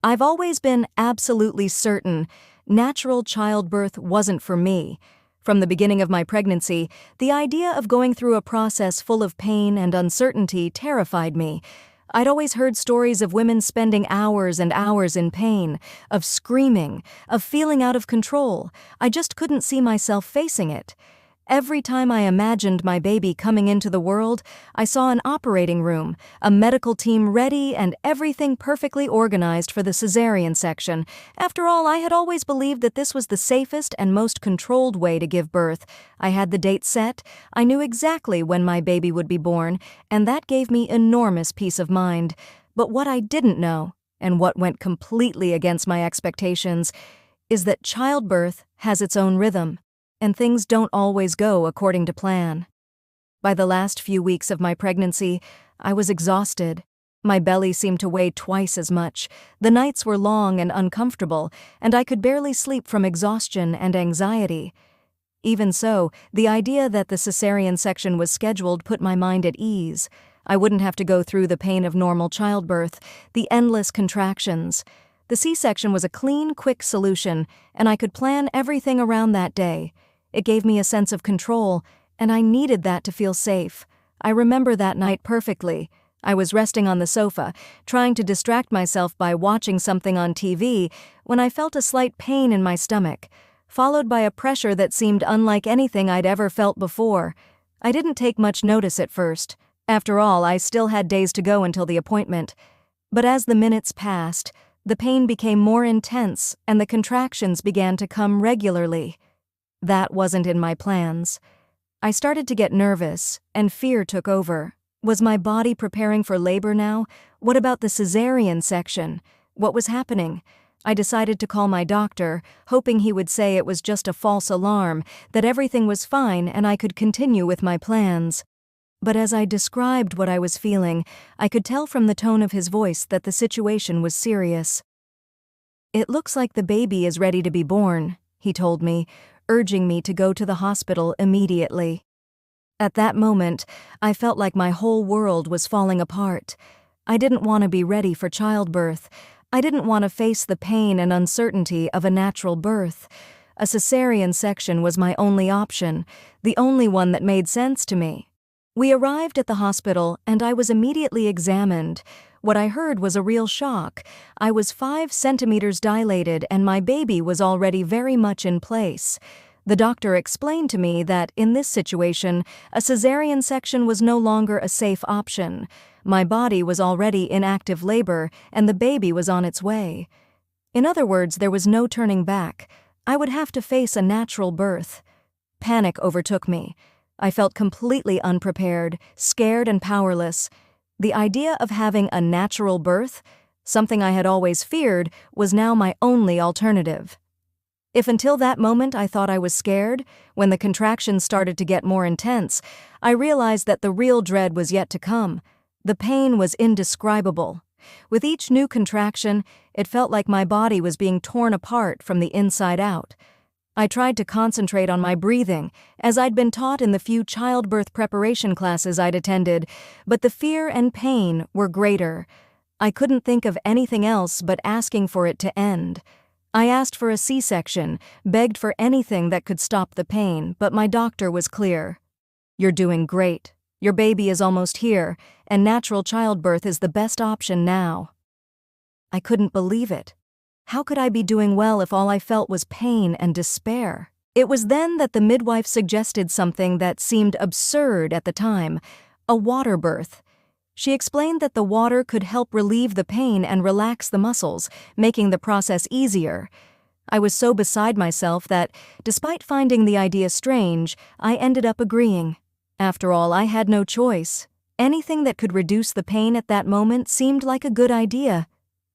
I've always been absolutely certain natural childbirth wasn't for me. From the beginning of my pregnancy, the idea of going through a process full of pain and uncertainty terrified me. I'd always heard stories of women spending hours and hours in pain, of screaming, of feeling out of control. I just couldn't see myself facing it. Every time I imagined my baby coming into the world, I saw an operating room, a medical team ready, and everything perfectly organized for the cesarean section. After all, I had always believed that this was the safest and most controlled way to give birth. I had the date set, I knew exactly when my baby would be born, and that gave me enormous peace of mind. But what I didn't know, and what went completely against my expectations, is that childbirth has its own rhythm, and things don't always go according to plan. By the last few weeks of my pregnancy, I was exhausted. My belly seemed to weigh twice as much. The nights were long and uncomfortable, and I could barely sleep from exhaustion and anxiety. Even so, the idea that the cesarean section was scheduled put my mind at ease. I wouldn't have to go through the pain of normal childbirth, the endless contractions. The C-section was a clean, quick solution, and I could plan everything around that day. It gave me a sense of control, and I needed that to feel safe. I remember that night perfectly. I was resting on the sofa, trying to distract myself by watching something on TV, when I felt a slight pain in my stomach, followed by a pressure that seemed unlike anything I'd ever felt before. I didn't take much notice at first. After all, I still had days to go until the appointment. But as the minutes passed, the pain became more intense, and the contractions began to come regularly. That wasn't in my plans. I started to get nervous, and fear took over. Was my body preparing for labor now? What about the cesarean section? What was happening? I decided to call my doctor, hoping he would say it was just a false alarm, that everything was fine and I could continue with my plans. But as I described what I was feeling, I could tell from the tone of his voice that the situation was serious. "It looks like the baby is ready to be born," he told me, urging me to go to the hospital immediately. At that moment, I felt like my whole world was falling apart. I didn't want to be ready for childbirth. I didn't want to face the pain and uncertainty of a natural birth. A cesarean section was my only option, the only one that made sense to me. We arrived at the hospital, and I was immediately examined. What I heard was a real shock. I was 5 centimeters dilated, and my baby was already very much in place. The doctor explained to me that, in this situation, a cesarean section was no longer a safe option. My body was already in active labor, and the baby was on its way. In other words, there was no turning back. I would have to face a natural birth. Panic overtook me. I felt completely unprepared, scared and powerless. The idea of having a natural birth, something I had always feared, was now my only alternative. If until that moment I thought I was scared, when the contractions started to get more intense, I realized that the real dread was yet to come. The pain was indescribable. With each new contraction, it felt like my body was being torn apart from the inside out. I tried to concentrate on my breathing, as I'd been taught in the few childbirth preparation classes I'd attended, but the fear and pain were greater. I couldn't think of anything else but asking for it to end. I asked for a C-section, begged for anything that could stop the pain, but my doctor was clear. "You're doing great. Your baby is almost here, and natural childbirth is the best option now." I couldn't believe it. How could I be doing well if all I felt was pain and despair? It was then that the midwife suggested something that seemed absurd at the time, a water birth. She explained that the water could help relieve the pain and relax the muscles, making the process easier. I was so beside myself that, despite finding the idea strange, I ended up agreeing. After all, I had no choice. Anything that could reduce the pain at that moment seemed like a good idea.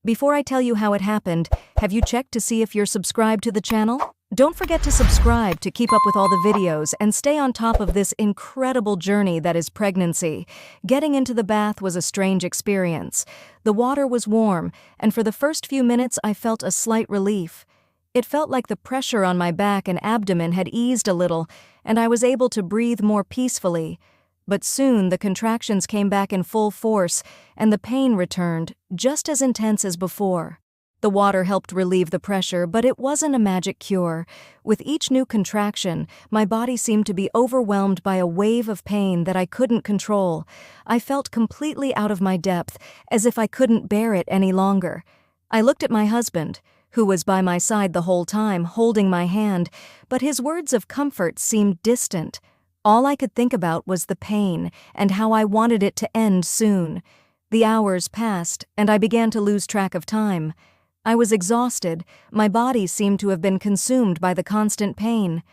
Before I tell you how it happened, have you checked to see if you're subscribed to the channel? Don't forget to subscribe to keep up with all the videos and stay on top of this incredible journey that is pregnancy. Getting into the bath was a strange experience. The water was warm, and for the first few minutes I felt a slight relief. It felt like the pressure on my back and abdomen had eased a little, and I was able to breathe more peacefully. But soon the contractions came back in full force, and the pain returned, just as intense as before. The water helped relieve the pressure, but it wasn't a magic cure. With each new contraction, my body seemed to be overwhelmed by a wave of pain that I couldn't control. I felt completely out of my depth, as if I couldn't bear it any longer. I looked at my husband, who was by my side the whole time, holding my hand, but his words of comfort seemed distant. All I could think about was the pain and how I wanted it to end soon. The hours passed, and I began to lose track of time. I was exhausted. My body seemed to have been consumed by the constant pain.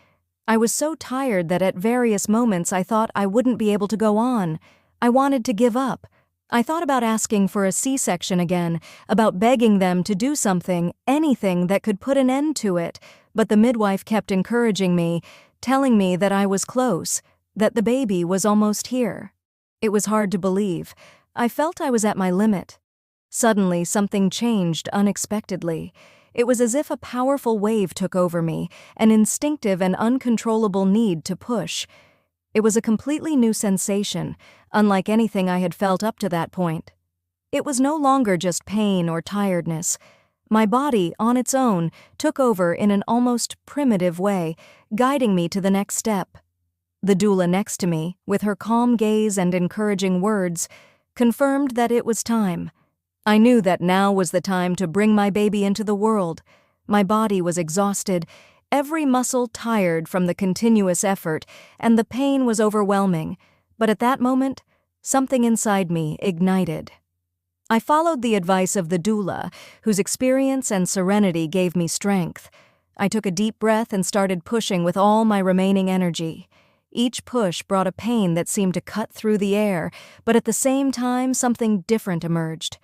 I was so tired that at various moments I thought I wouldn't be able to go on. I wanted to give up. I thought about asking for a C-section again, about begging them to do something, anything that could put an end to it, but the midwife kept encouraging me, telling me that I was close, that the baby was almost here. It was hard to believe. I felt I was at my limit. Suddenly, something changed unexpectedly. It was as if a powerful wave took over me, an instinctive and uncontrollable need to push. It was a completely new sensation, unlike anything I had felt up to that point. It was no longer just pain or tiredness. My body, on its own, took over in an almost primitive way, guiding me to the next step. The doula next to me, with her calm gaze and encouraging words, confirmed that it was time. I knew that now was the time to bring my baby into the world. My body was exhausted, every muscle tired from the continuous effort, and the pain was overwhelming. But at that moment, something inside me ignited. I followed the advice of the doula, whose experience and serenity gave me strength. I took a deep breath and started pushing with all my remaining energy. Each push brought a pain that seemed to cut through the air, but at the same time something different emerged.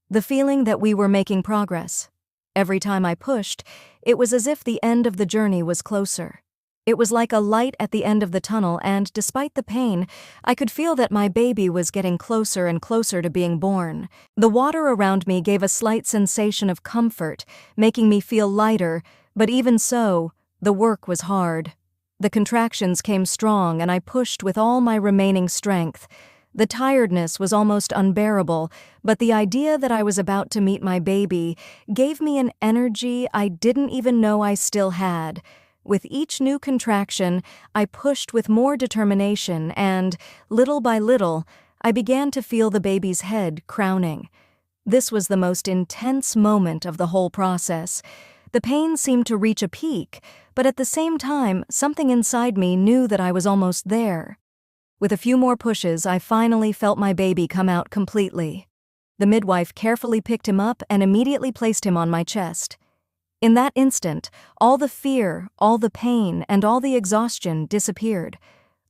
The feeling that we were making progress. Every time I pushed, it was as if the end of the journey was closer. It was like a light at the end of the tunnel, and despite the pain, I could feel that my baby was getting closer and closer to being born. The water around me gave a slight sensation of comfort, making me feel lighter, but even so, the work was hard. The contractions came strong, and I pushed with all my remaining strength. The tiredness was almost unbearable, but the idea that I was about to meet my baby gave me an energy I didn't even know I still had. With each new contraction, I pushed with more determination and, little by little, I began to feel the baby's head crowning. This was the most intense moment of the whole process. The pain seemed to reach a peak, but at the same time, something inside me knew that I was almost there. With a few more pushes, I finally felt my baby come out completely. The midwife carefully picked him up and immediately placed him on my chest. In that instant, all the fear, all the pain, and all the exhaustion disappeared.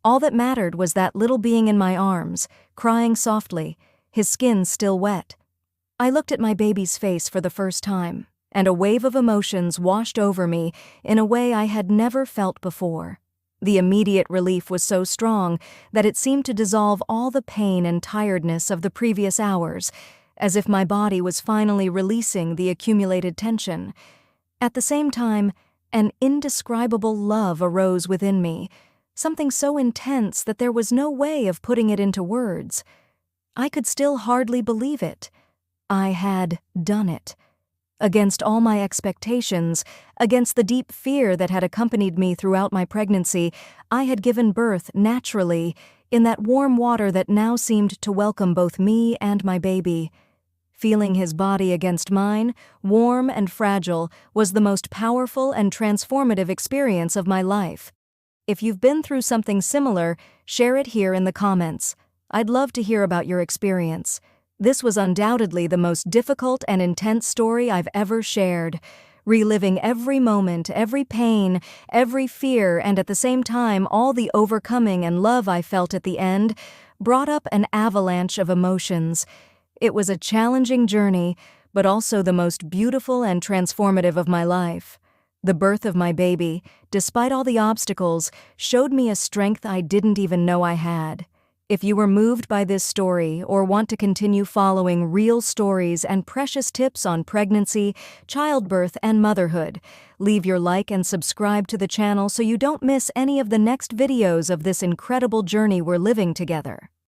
All that mattered was that little being in my arms, crying softly, his skin still wet. I looked at my baby's face for the first time, and a wave of emotions washed over me in a way I had never felt before. The immediate relief was so strong that it seemed to dissolve all the pain and tiredness of the previous hours, as if my body was finally releasing the accumulated tension. At the same time, an indescribable love arose within me, something so intense that there was no way of putting it into words. I could still hardly believe it. I had done it. Against all my expectations, against the deep fear that had accompanied me throughout my pregnancy, I had given birth naturally, in that warm water that now seemed to welcome both me and my baby. Feeling his body against mine, warm and fragile, was the most powerful and transformative experience of my life. If you've been through something similar, share it here in the comments. I'd love to hear about your experience. This was undoubtedly the most difficult and intense story I've ever shared, reliving every moment, every pain, every fear, and at the same time all the overcoming and love I felt at the end brought up an avalanche of emotions. It was a challenging journey, but also the most beautiful and transformative of my life. The birth of my baby, despite all the obstacles, showed me a strength I didn't even know I had. If you were moved by this story or want to continue following real stories and precious tips on pregnancy, childbirth, and motherhood, leave your like and subscribe to the channel so you don't miss any of the next videos of this incredible journey we're living together.